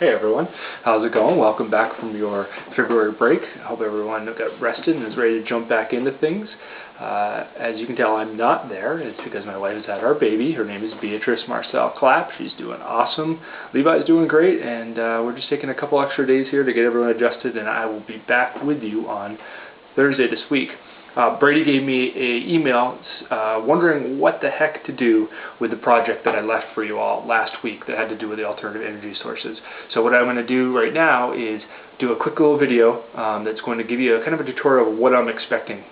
Hey everyone, how's it going? Welcome back from your February break. I hope everyone got rested and is ready to jump back into things. As you can tell, I'm not there. It's because my wife has had our baby. Her name is Beatrice Marcel Clapp. She's doing awesome. Levi's doing great, and we're just taking a couple extra days here to get everyone adjusted, and I will be back with you on Thursday this week. Brady gave me an email wondering what the heck to do with the project that I left for you all last week that had to do with the alternative energy sources. So what I'm going to do right now is do a quick little video that's going to give you a kind of a tutorial of what I'm expecting.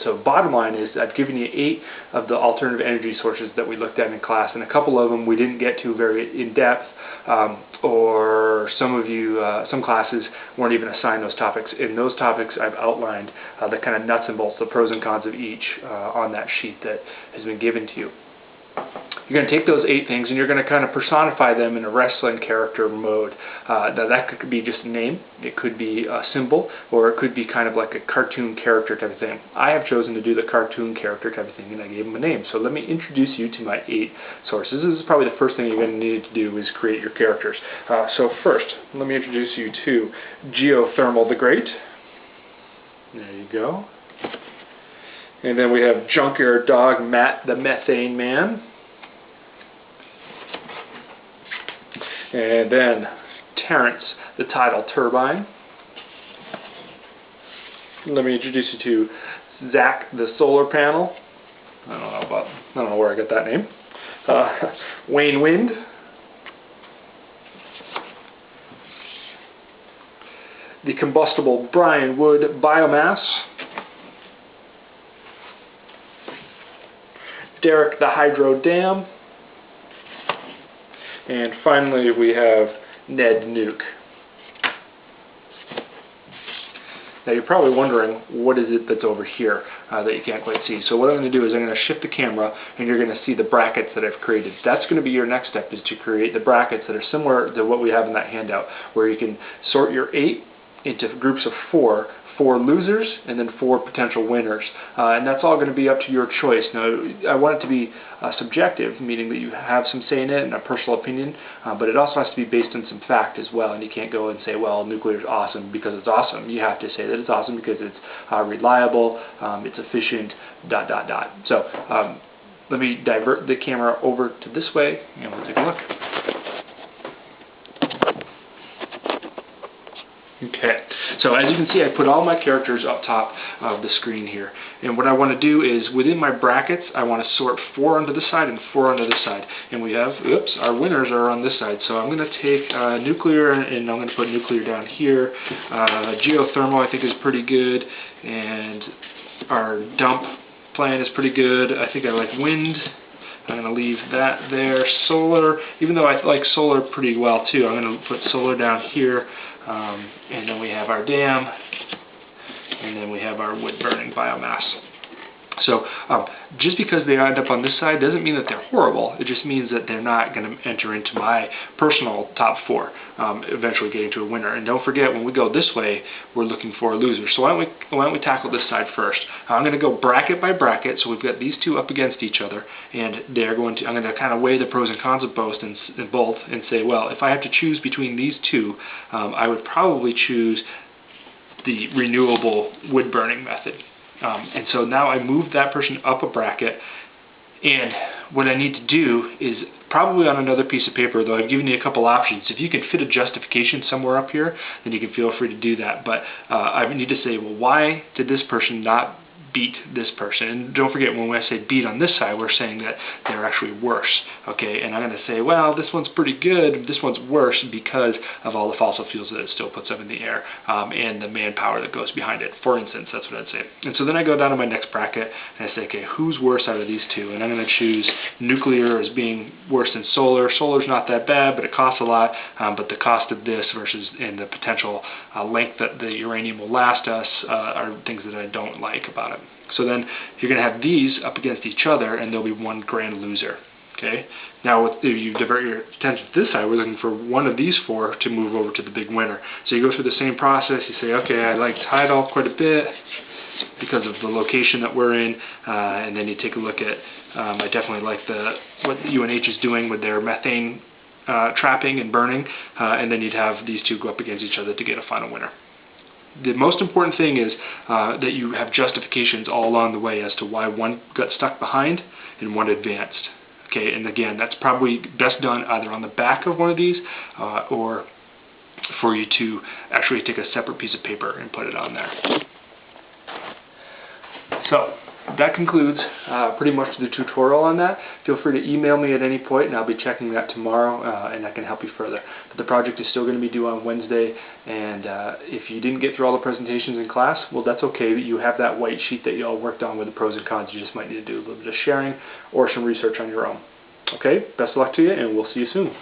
So bottom line is I've given you 8 of the alternative energy sources that we looked at in class, and a couple of them we didn't get to very in depth, or some of you, some classes weren't even assigned those topics. In those topics I've outlined the kind of nuts and bolts, the pros and cons of each on that sheet that has been given to you. You're going to take those 8 things and you're going to kind of personify them in a wrestling character mode. Now that could be just a name, it could be a symbol, or it could be kind of like a cartoon character type of thing. I have chosen to do the cartoon character type of thing, and I gave them a name. So let me introduce you to my 8 sources. This is probably the first thing you're going to need to do is create your characters. So first, let me introduce you to Geothermal the Great. There you go. And then we have Junkyard Dog Matt the Methane Man. And then Terrence the Tidal Turbine. Let me introduce you to Zach the Solar Panel. I don't know where I got that name. Wayne Wind. The Combustible Brian Wood Biomass. Derek the Hydro Dam. And finally we have Ned Nuke. Now you're probably wondering, what is it that's over here that you can't quite see? So what I'm going to do is I'm going to shift the camera and you're going to see the brackets that I've created. That's going to be your next step, is to create the brackets that are similar to what we have in that handout, where you can sort your 8 into groups of 4 losers and then 4 potential winners, and that's all going to be up to your choice. Now I want it to be subjective, meaning that you have some say in it and a personal opinion, but it also has to be based on some fact as well, and you can't go and say, well, nuclear is awesome because it's awesome. You have to say that it's awesome because it's reliable, it's efficient, ... So let me divert the camera over to this way and we'll take a look. Okay, so as you can see, I put all my characters up top of the screen here, and what I want to do is within my brackets I want to sort 4 onto this side and 4 onto this side, and we have, oops, our winners are on this side. So I'm going to take nuclear, and I'm going to put nuclear down here. Geothermal I think is pretty good, and our dump plan is pretty good. I think I like wind. I'm going to leave that there. Solar, even though I like solar pretty well too, I'm going to put solar down here. And then we have our dam, and then we have our wood-burning biomass. So just because they end up on this side doesn't mean that they're horrible. It just means that they're not going to enter into my personal top 4, eventually getting to a winner. And don't forget, when we go this way, we're looking for a loser. So why don't we tackle this side first? I'm going to go bracket by bracket. So we've got these 2 up against each other, and I'm going to kind of weigh the pros and cons of both and say, well, if I have to choose between these 2, I would probably choose the renewable wood-burning method. And so now I move that person up a bracket, and what I need to do is probably on another piece of paper, though I've given you a couple options. If you can fit a justification somewhere up here, then you can feel free to do that. But I need to say, well, why did this person not beat this person? And don't forget, when I say beat on this side, we're saying that they're actually worse. Okay, and I'm going to say, well, this one's pretty good, this one's worse because of all the fossil fuels that it still puts up in the air, and the manpower that goes behind it, for instance. That's what I'd say. And so then I go down to my next bracket and I say, okay, who's worse out of these 2? And I'm going to choose nuclear as being worse than solar. Solar's not that bad, but it costs a lot, but the cost of this versus and the potential length that the uranium will last us are things that I don't like about it. So then you're going to have these up against each other, and there'll be one grand loser. Okay. Now, if you divert your attention to this side, we're looking for one of these 4 to move over to the big winner. So you go through the same process. You say, okay, I like tidal quite a bit because of the location that we're in, and then you take a look at. I definitely like what UNH is doing with their methane trapping and burning, and then you'd have these two go up against each other to get a final winner. The most important thing is that you have justifications all along the way as to why one got stuck behind and one advanced. Okay, and again, that's probably best done either on the back of one of these or for you to actually take a separate piece of paper and put it on there. So that concludes pretty much the tutorial on that. Feel free to email me at any point, and I'll be checking that tomorrow, and I can help you further. But the project is still going to be due on Wednesday, and if you didn't get through all the presentations in class, well, that's okay. You have that white sheet that you all worked on with the pros and cons. You just might need to do a little bit of sharing or some research on your own. Okay, best of luck to you, and we'll see you soon.